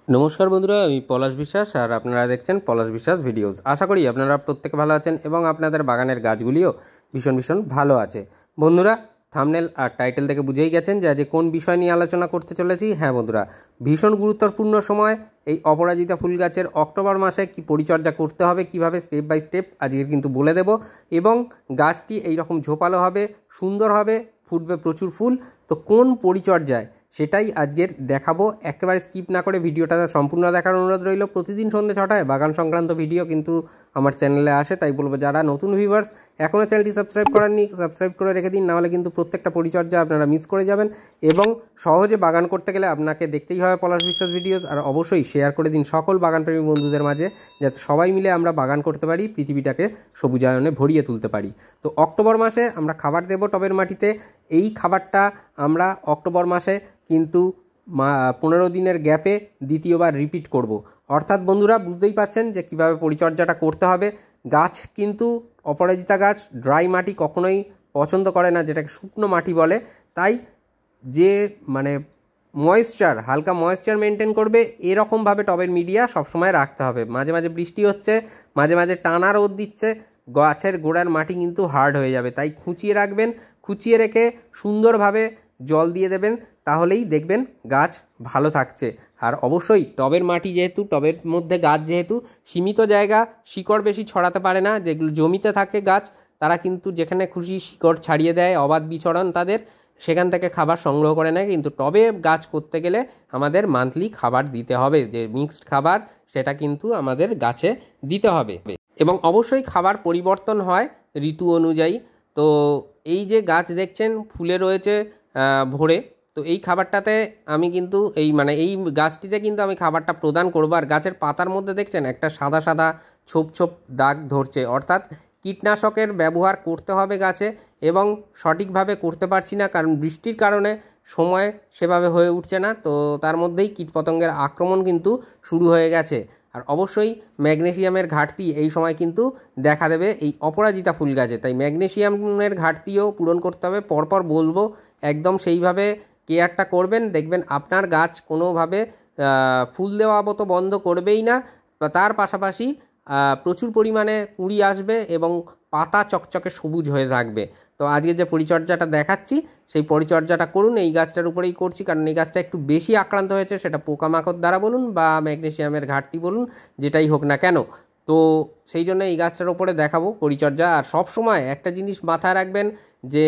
নমস্কার বন্ধুরা, আমি পলাশ বিশ্বাস আর আপনারা দেখছেন পলাশ বিশ্বাস ভিডিওস। আশা করি আপনারা প্রত্যেকে ভালো আছেন এবং আপনাদের বাগানের গাছগুলিও ভীষণ ভীষণ ভালো আছে। বন্ধুরা, থাম্বনেল আর টাইটেল থেকে বুঝেই গেছেন যে আজ কোন বিষয় নিয়ে আলোচনা করতে চলেছি। হ্যাঁ বন্ধুরা, ভীষণ গুরুত্বপূর্ণ সময় এই অপরাজিতা ফুল গাছের অক্টোবর মাসে কি পরিচর্যা করতে হবে, কিভাবে স্টেপ বাই স্টেপ আজকে কিন্তু বলে দেব। এবং গাছটি এই রকম ঝোপালো হবে, সুন্দর হবে, ফুটবে প্রচুর ফুল। তো কোন পরিচর্যায় সেটাই আজকের দেখাবো। একেবারে স্কিপ না করে ভিডিওটা সম্পূর্ণ দেখার অনুরোধ রইল। প্রতিদিন সন্ধ্যে 6টায় বাগান সংক্রান্ত ভিডিও কিন্তু আমার চ্যানেলে আসে, তাই বলবো যারা নতুন ভিউয়ার্স এখনও চ্যানেলটি সাবস্ক্রাইব করেননি সাবস্ক্রাইব করে রেখে দিন, নাহলে কিন্তু প্রত্যেকটা পরিচর্যা আপনারা মিস করে যাবেন। এবং সহজে বাগান করতে গেলে আপনাকে দেখতেই হবে পলাশ বিশ্বাস ভিডিওস, আর অবশ্যই শেয়ার করে দিন সকল বাগানপ্রেমী বন্ধুদের মাঝে, যাতে সবাই মিলে আমরা বাগান করতে পারি, পৃথিবীটাকে সবুজায়নে ভরিয়ে তুলতে পারি। তো অক্টোবর মাসে আমরা খাবার দেব টবের মাটিতে। এই খাবারটা আমরা অক্টোবর মাসে কিন্তু 15 দিনের গ্যাপে দ্বিতীয়বার রিপিট করব। অর্থাৎ বন্ধুরা বুঝতেই পাচ্ছেন যে কিভাবে পরিচর্যাটা করতে হবে। গাছ কিন্তু অপরাজিতা গাছ ড্রাই মাটি কখনোই পছন্দ করে না, যেটাকে শুকনো মাটি বলে। তাই যে ময়েশ্চার, হালকা ময়েশ্চার মেনটেন করবে এরকমভাবে টবের মিডিয়া সবসময় রাখতে হবে। মাঝে মাঝে বৃষ্টি হচ্ছে, মাঝে মাঝে টানা রোদ দিচ্ছে, গাছের গোড়ার মাটি কিন্তু হার্ড হয়ে যাবে। তাই খুঁচিয়ে রাখবেন, খুঁচিয়ে রেখে সুন্দরভাবে জল দিয়ে দেবেন, তাহলেই দেখবেন গাছ ভালো থাকছে। আর অবশ্যই টবের মাটি যেহেতু, টবের মধ্যে গাছ যেহেতু সীমিত জায়গা, শিকড় বেশি ছড়াতে পারে না। যেগুলো জমিতে থাকে গাছ, তারা কিন্তু যেখানে খুশি শিকড় ছাড়িয়ে দেয়, অবাধ বিচরণ তাদের, সেখান থেকে খাবার সংগ্রহ করে নেয়। কিন্তু টবে গাছ করতে গেলে আমাদের মান্থলি খাবার দিতে হবে, যে মিক্সড খাবার, সেটা কিন্তু আমাদের গাছে দিতে হবে। এবং অবশ্যই খাবার পরিবর্তন হয় ঋতু অনুযায়ী। তো এই যে গাছ দেখছেন ফুলে রয়েছে ভরে, তো এই খাবারটাতে আমি কিন্তু এই গাছটিতে কিন্তু আমি খাবারটা প্রদান করব। আর গাছের পাতার মধ্যে দেখছেন একটা সাদা সাদা ছোপ ছোপ দাগ ধরছে, অর্থাৎ কীটনাশকের ব্যবহার করতে হবে গাছে। এবং সঠিকভাবে করতে পারছি না, কারণ বৃষ্টির কারণে সময় সেভাবে হয়ে উঠছে না। তো তার মধ্যেই কীটপতঙ্গের আক্রমণ কিন্তু শুরু হয়ে গেছে। আর অবশ্যই ম্যাগনেসিয়ামের ঘাটতি এই সময় কিন্তু দেখা দেবে এই অপরাজিতা ফুল গাছে। তাই ম্যাগনেসিয়ামের ঘাটতিও পূরণ করতে হবে। পরপর বলবো, একদম সেইভাবে কেয়ারটা করবেন, দেখবেন আপনার গাছ কোনোভাবে ফুল দেওয়া মতো বন্ধ করবেই না। তার পাশাপাশি প্রচুর পরিমাণে কুঁড়ি আসবে এবং পাতা চকচকে সবুজ হয়ে থাকবে। তো আজকে যে পরিচর্যাটা দেখাচ্ছি সেই পরিচর্যাটা করুন। এই গাছটার উপরেই করছি, কারণ এই গাছটা একটু বেশি আক্রান্ত হয়েছে, সেটা পোকামাকড় দ্বারা বলুন বা ম্যাগনেসিয়ামের ঘাটতি বলুন, যেটাই হোক না কেন। তো সেই জন্য এই গাছটার উপরে দেখাবো পরিচর্যা। আর সব সময় একটা জিনিস মাথায় রাখবেন, যে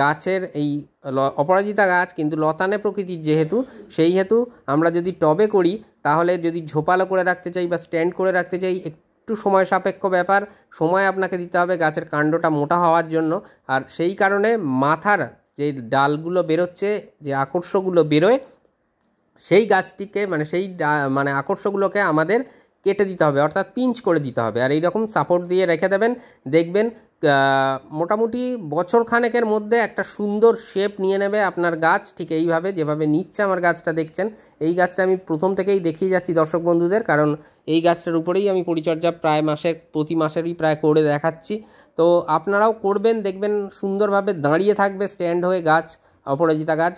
গাছের এই অপরাজিতা গাছ কিন্তু লতানে প্রকৃতির যেহেতু, সেই হেতু আমরা যদি টবে করি, তাহলে যদি ঝোপালো করে রাখতে চাই বা স্ট্যান্ড করে রাখতে চাই, একটু সময় সাপেক্ষ ব্যাপার। সময় আপনাকে দিতে হবে গাছের কাণ্ডটা মোটা হওয়ার জন্য। আর সেই কারণে মাথার যে ডালগুলো বেরোচ্ছে, যে আকর্ষগুলো বেরোয়, সেই গাছটিকে সেই আকর্ষগুলোকে আমাদের কেটে দিতে হবে, অর্থাৎ পিঞ্চ করে দিতে হবে। আর এইরকম সাপোর্ট দিয়ে রেখে দেবেন, দেখবেন মোটামুটি বছর খানেকের মধ্যে একটা সুন্দর শেপ নিয়ে নেবে আপনার গাছ। ঠিক এইভাবে যেভাবে নিচ্ছে আমার গাছটা দেখছেন, এই গাছটা আমি প্রথম থেকেই দেখিয়ে যাচ্ছি দর্শক বন্ধুদের, কারণ এই গাছটার উপরেই আমি পরিচর্যা প্রতি মাসেরই প্রায় করে দেখাচ্ছি। তো আপনারাও করবেন, দেখবেন সুন্দরভাবে দাঁড়িয়ে থাকবে স্ট্যান্ড হয়ে গাছ। অপরাজিতা গাছ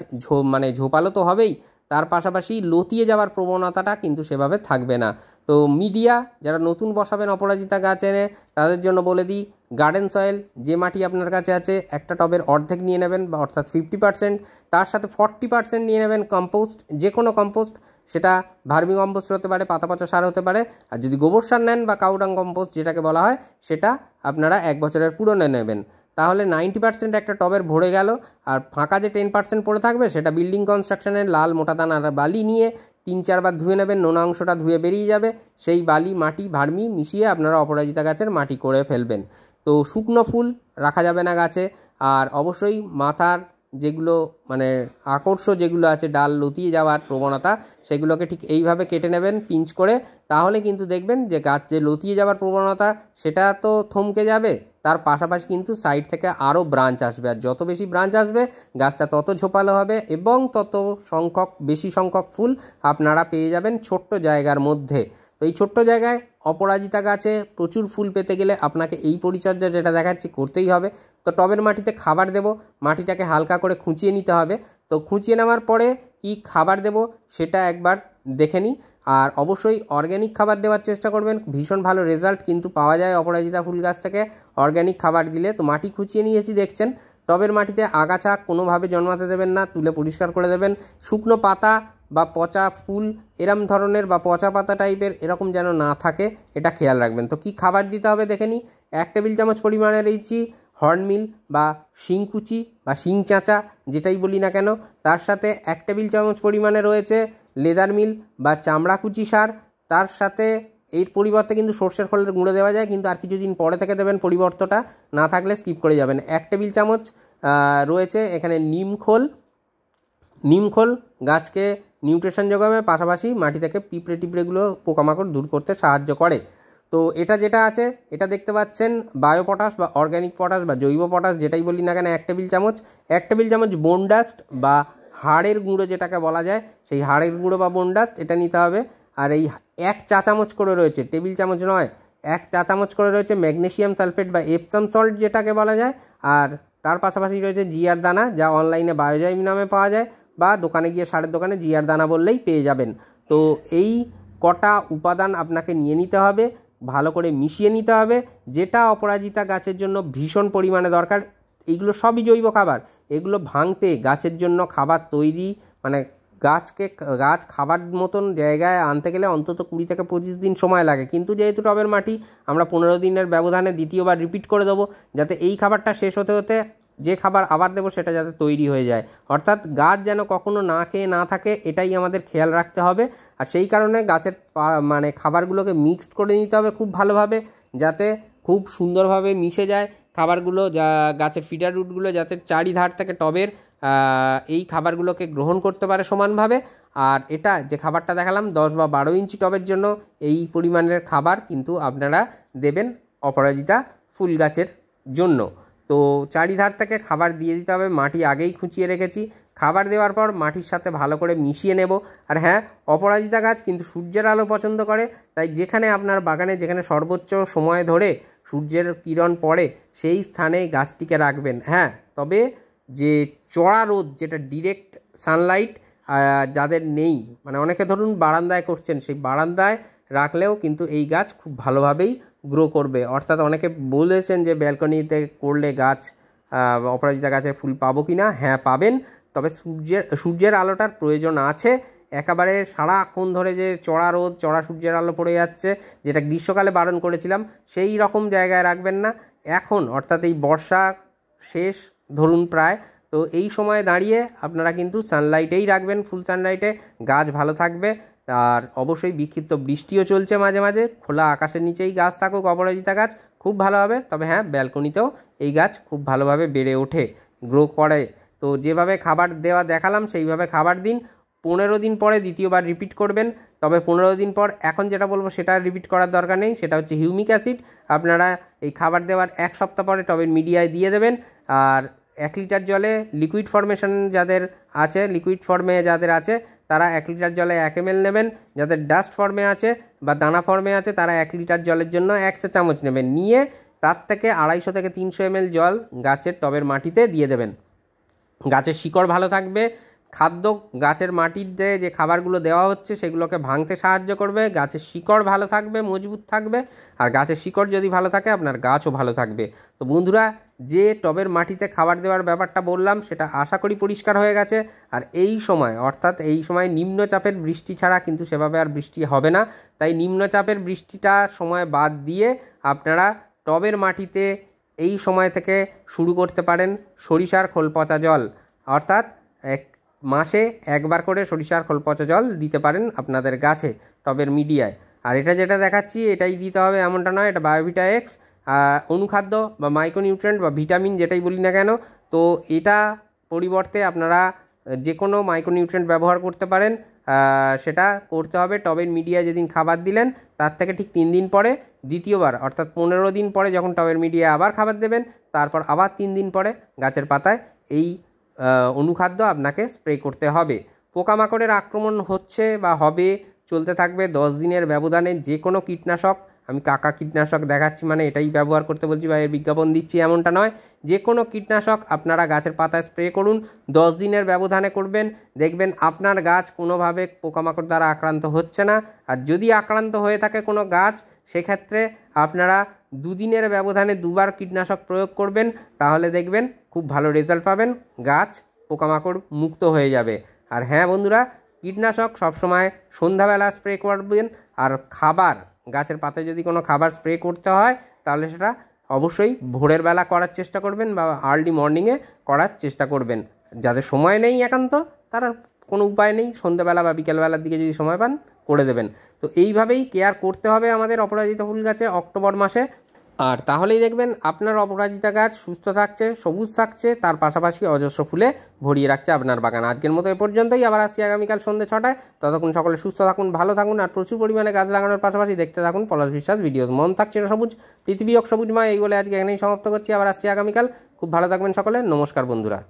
ঝোপালো তো হবেই, তার পাশাপাশি লতিয়ে যাওয়ার প্রবণতাটা কিন্তু সেভাবে থাকবে না। তো মিডিয়া যারা নতুন বসাবেন অপরাজিতা গাছ এনে, তাদের জন্য বলে দিই, গার্ডেন সয়েল যে মাটি আপনার কাছে আছে একটা টবের অর্ধেক নিয়ে নেবেন, বা অর্থাৎ 50%। তার সাথে 40% নিয়ে নেবেন কম্পোস্ট, যে কোনো কম্পোস্ট, সেটা ভার্মি কম্পোস্ট হতে পারে, পাতা পচা সার হতে পারে। আর যদি গোবর সার নেন বা কাউডাং কম্পোস্ট যেটাকে বলা হয়, সেটা আপনারা 1 বছরের পুরনো নেবেন। তাহলে 90% একটা টবের ভরে গেল। আর ফাঁকা যে 10% পড়ে থাকবে, সেটা বিল্ডিং কনস্ট্রাকশনের লাল মোটা দানার বালি নিয়ে 3-4 বার ধুয়ে নেবেন, নোনা অংশটা ধুয়ে বেরিয়ে যাবে। সেই বালি, মাটি, ভার্মি মিশিয়ে আপনারা অপরাজিতা গাছের মাটি করে ফেলবেন। তো শুকনো ফুল রাখা যাবে না গাছে। আর অবশ্যই মাথার যেগুলো আকর্ষ যেগুলো আছে, ডাল লতিয়ে যাওয়ার প্রবণতা, সেগুলোকে ঠিক এইভাবে কেটে নেবেন পিঞ্চ করে। তাহলে কিন্তু দেখবেন যে গাছ যে লতিয়ে যাওয়ার প্রবণতা, সেটা তো থমকে যাবে। তার পাশাপাশি কিন্তু সাইড থেকে আরও ব্রাঞ্চ আসবে, আর যত বেশি ব্রাঞ্চ আসবে গাছটা তত ঝোপালো হবে এবং তত বেশি সংখ্যক ফুল আপনারা পেয়ে যাবেন ছোট্ট জায়গার মধ্যে। তো এই ছোট্ট জায়গায় অপরাজিতা গাছে প্রচুর ফুল পেতে গেলে আপনাকে এই পরিচর্যা যেটা দেখাচ্ছি করতেই হবে। তো টবের মাটিতে খাবার দেব, মাটিটাকে হালকা করে খুঁচিয়ে নিতে হবে। তো খুঁচিয়ে নেওয়ার পরে কি খাবার দেব সেটা একবার দেখে নিই। আর অবশ্যই অর্গ্যানিক খাবার দেওয়ার চেষ্টা করবেন, ভীষণ ভালো রেজাল্ট কিন্তু পাওয়া যায় অপরাজিতা ফুল গাছ থেকে অর্গ্যানিক খাবার দিলে। তো মাটি খুঁচিয়ে নিয়েছি দেখছেন, টবের মাটিতে আগাছা কোনোভাবে জন্মাতে দেবেন না, তুলে পরিষ্কার করে দেবেন। শুকনো পাতা বা পচা ফুল এরম ধরনের বা পচা পাতা টাইপের এরকম যেন না থাকে, এটা খেয়াল রাখবেন। তো কি খাবার দিতে হবে দেখে নিই। 1 টেবিল চামচ পরিমাণে রয়েছি হর্নমিল বা শিংকুচি বা শিং চাঁচা যেটাই বলি না কেন, তার সাথে 1 টেবিল চামচ পরিমাণে রয়েছে লেদার মিল বা চামড়া কুচি সার। তার সাথে এর পরিবর্তে কিন্তু সর্ষের খোলের গুঁড়ো দেওয়া যায়, কিন্তু আর কিছুদিন পরে থেকে দেবেন, পরিবর্তনটা না থাকলে স্কিপ করে যাবেন। 1 টেবিল চামচ রয়েছে এখানে নিম খোল গাছকে নিউট্রিশন যোগাবে, পাশাপাশি মাটি থেকে পিঁপড়ে টিপড়েগুলো পোকামাকড় দূর করতে সাহায্য করে। তো এটা যেটা আছে এটা দেখতে পাচ্ছেন বায়ো পটাশ বা অর্গ্যানিক পটাশ বা জৈব পটাশ যেটাই বলি না কেন 1 টেবিল চামচ। 1 টেবিল চামচ বোন ডাস্ট বা হাড়ের গুঁড়ো যেটাকে বলা যায়, সেই হাড়ের গুঁড়ো বা বোন ডাস্ট এটা নিতে হবে। আর এই 1 চা চামচ করে রয়েছে, টেবিল চামচ নয়, 1 চা চামচ করে রয়েছে ম্যাগনেসিয়াম সালফেট বা এপসাম সল্ট যেটাকে বলা যায়। আর তার পাশাপাশি রয়েছে জিআর দানা, যা অনলাইনে বায়োজাইম নামে পাওয়া যায়, বা দোকানে গিয়ে সারের দোকানে জিআর দানা বললেই পেয়ে যাবেন। তো এই কটা উপাদান আপনাকে নিয়ে নিতে হবে, ভালো করে মিশিয়ে নিতে হবে, যেটা অপরাজিতা গাছের জন্য ভীষণ পরিমাণে দরকার। এইগুলো সবই জৈব খাবার, এগুলো ভাঙতে গাছের জন্য খাবার তৈরি মানে গাছ খাবার মতন জায়গায় আনতে গেলে অন্তত 20 থেকে 25 দিন সময় লাগে। কিন্তু যেহেতু টবের মাটি, আমরা 15 দিনের ব্যবধানে দ্বিতীয়বার রিপিট করে দেবো, যাতে এই খাবারটা শেষ হতে হতে যে খাবার আবার দেবো সেটা যাতে তৈরি হয়ে যায়। অর্থাৎ গাছ যেন কখনো না খেয়ে না থাকে, এটাই আমাদের খেয়াল রাখতে হবে। আর সেই কারণে গাছের মানে খাবারগুলোকে মিক্সড করে নিতে হবে খুব ভালোভাবে, যাতে খুব সুন্দরভাবে মিশে যায় খাবারগুলো, যা গাছের ফিডার রুটগুলো যাতে চারিধার থেকে টবের এই খাবারগুলোকে গ্রহণ করতে পারে সমানভাবে। আর এটা যে খাবারটা দেখালাম 10 বা 12 ইঞ্চি টবের জন্য এই পরিমাণের খাবার কিন্তু আপনারা দেবেন অপরাজিতা ফুল গাছের জন্য। তো চারিধার থেকে খাবার দিয়ে দিতে হবে, মাটি আগেই খুঁচিয়ে রেখেছি। খাবার দেওয়ার পর মাটির সাথে ভালো করে মিশিয়ে নেব। আর হ্যাঁ, অপরাজিতা গাছ কিন্তু সূর্যের আলো পছন্দ করে, তাই যেখানে আপনার বাগানে যেখানে সর্বোচ্চ সময় ধরে সূর্যের কিরণ পড়ে সেই স্থানে গাছটিকে রাখবেন। হ্যাঁ, তবে যে চড়া রোদ, যেটা ডিরেক্ট সানলাইট যাদের নেই, মানে অনেকে ধরুন বারান্দায় করছেন, সেই বারান্দায় রাখলেও কিন্তু এই গাছ খুব ভালোভাবেই গ্রো করবে। অর্থাৎ অনেকে বলেছেন যে ব্যালকনিতে করলে গাছ অপরাজিতা গাছে ফুল পাবো কি না, হ্যাঁ পাবেন, তবে সূর্যের আলোটার প্রয়োজন আছে। একেবারে সারাক্ষণ ধরে যে চড়া রোদ চড়া সূর্যের আলো পড়ে যাচ্ছে, যেটা গ্রীষ্মকালে বারণ করেছিলাম, সেই রকম জায়গায় রাখবেন না এখন। অর্থাৎ এই বর্ষা শেষ ধরুন প্রায়, তো এই সময় দাঁড়িয়ে আপনারা কিন্তু সানলাইটেই রাখবেন, ফুল সানলাইটে, গাছ ভালো থাকবে। আর অবশ্যই বিক্ষিপ্ত বৃষ্টিও চলছে মাঝে মাঝে, খোলা আকাশের নিচেই গাছ থাকুক অপরাজিতা গাছ, খুব ভালো হবে। তবে হ্যাঁ, ব্যালকনিতেও এই গাছ খুব ভালোভাবে বেড়ে ওঠে, গ্রো করে। তো যেভাবে খাবার দেওয়া দেখালাম সেইভাবে খাবার দিন। 15 দিন পরে দ্বিতীয়বার রিপিট করবেন। তবে 15 দিন পর এখন যেটা বলবো সেটা রিপিট করার দরকার নেই, সেটা হচ্ছে হিউমিক অ্যাসিড। আপনারা এই খাবার দেওয়ার 1 সপ্তাহ পরে টবের মিডিয়ায় দিয়ে দেবেন। আর 1 লিটার জলে লিকুইড ফর্মেশন যাদের আছে, লিকুইড ফর্মে যাদের আছে তারা 1 লিটার জলে 1 ml নেবেন। যাদের ডাস্ট ফর্মে আছে বা দানা ফর্মে আছে তারা 1 লিটার জলের জন্য 1 চা চামচ নেবেন, নিয়ে তার থেকে 250 থেকে 300 ml জল গাছের টবের মাটিতে দিয়ে দেবেন। গাছের শিকড় ভালো থাকবে, খাদ্য গাছের মাটিতে যে খাবারগুলো দেওয়া হচ্ছে সেগুলোকে ভাঙতে সাহায্য করবে, গাছের শিকড় ভালো থাকবে, মজবুত থাকবে। আর গাছের শিকড় যদি ভালো থাকে আপনার গাছও ভালো থাকবে। তো বন্ধুরা, যে টবের মাটিতে খাবার দেওয়ার ব্যাপারটা বললাম সেটা আশা করি পরিষ্কার হয়ে গেছে। আর এই সময়, অর্থাৎ এই সময় নিম্নচাপের বৃষ্টি ছাড়া কিন্তু সেভাবে আর বৃষ্টি হবে না, তাই নিম্নচাপের বৃষ্টিটা সময় বাদ দিয়ে আপনারা টবের মাটিতে এই সময় থেকে শুরু করতে পারেন সরিষার খোল পচা জল। অর্থাৎ মাসে একবার করে সরিষার খোল পচা জল দিতে পারেন আপনাদের গাছে টবের মিডিয়ায়। আর এটা যেটা দেখাচ্ছি এটাই দিতে হবে এমনটা নয়, এটা বায়োভিটা এক্স অনুখাদ্য বা মাইক্রোনিউট্রিয়েন্ট বা ভিটামিন যেটাই বলি না কেন। তো এটা পরিবর্তে আপনারা যে কোনো মাইক্রোনিউট্রিয়েন্ট ব্যবহার করতে পারেন। সেটা করতে হবে টবের মিডিয়ায় যেদিন খাবার দিলেন তার থেকে ঠিক 3 দিন পরে দ্বিতীয়বার, অর্থাৎ 15 দিন পরে যখন টবের মিডিয়ায় আবার খাবার দেবেন, তারপর আবার 3 দিন পরে গাছের পাতায় এই অনুখাদ্য আপনাকে স্প্রে করতে হবে। পোকামাকড়ের আক্রমণ হচ্ছে বা হবে, চলতে থাকবে 10 দিনের ব্যবধানে যে কোনো কীটনাশক আমি কাকা কীটনাশক দেখাচ্ছি মানে এটাই ব্যবহার করতে বলছি বা এর বিজ্ঞাপন দিচ্ছি এমনটা নয়। যে কোনো কীটনাশক আপনারা গাছের পাতায় স্প্রে করুন, 10 দিনের ব্যবধানে করবেন, দেখবেন আপনার গাছ কোনোভাবে পোকামাকড় দ্বারা আক্রান্ত হচ্ছে না। আর যদি আক্রান্ত হয়ে থাকে কোনো গাছ, সেক্ষেত্রে আপনারা 2 দিনের ব্যবধানে 2বার কীটনাশক প্রয়োগ করবেন, তাহলে দেখবেন খুব ভালো রেজাল্ট পাবেন, গাছ পোকামাকড় মুক্ত হয়ে যাবে। আর হ্যাঁ বন্ধুরা, কীটনাশক সবসময় সন্ধ্যাবেলা স্প্রে করবেন। আর খাবার, গাছের পাতায় যদি কোনো খাবার স্প্রে করতে হয় তাহলে সেটা অবশ্যই ভোরের বেলা করার চেষ্টা করবেন বা আর্লি মর্নিংয়ে করার চেষ্টা করবেন। যাদের সময় নেই একান্ত, তারা কোনো উপায় নেই, সন্ধ্যাবেলা বা বিকেলবেলার দিকে যদি সময় পান করে দেবেন। তো এইভাবেই কেয়ার করতে হবে আমাদের অপরাজিতা ফুল গাছে অক্টোবর মাসে। আর তাহলেই দেখবেন আপনার অপরাজিতা গাছ সুস্থ থাকছে, সবুজ থাকছে, তার পাশাপাশি অজস্র ফুলে ভরিয়ে রাখছে আপনার বাগান। আজকের মতো এ পর্যন্তই, আবার আসছি আগামীকাল সন্ধ্যে 6টায়। ততক্ষণ সকলে সুস্থ থাকুন, ভালো থাকুন, আর প্রচুর পরিমাণে গাছ লাগানোর পাশাপাশি দেখতে থাকুন পলাশ বিশ্বাস ভিডিওস। মন থাকছে সবুজ, পৃথিবী হোক সবুজময়, এই বলে আজকে এখানেই সমাপ্ত করছি। আবার আসছি আগামীকাল। খুব ভালো থাকবেন সকলে। নমস্কার বন্ধুরা।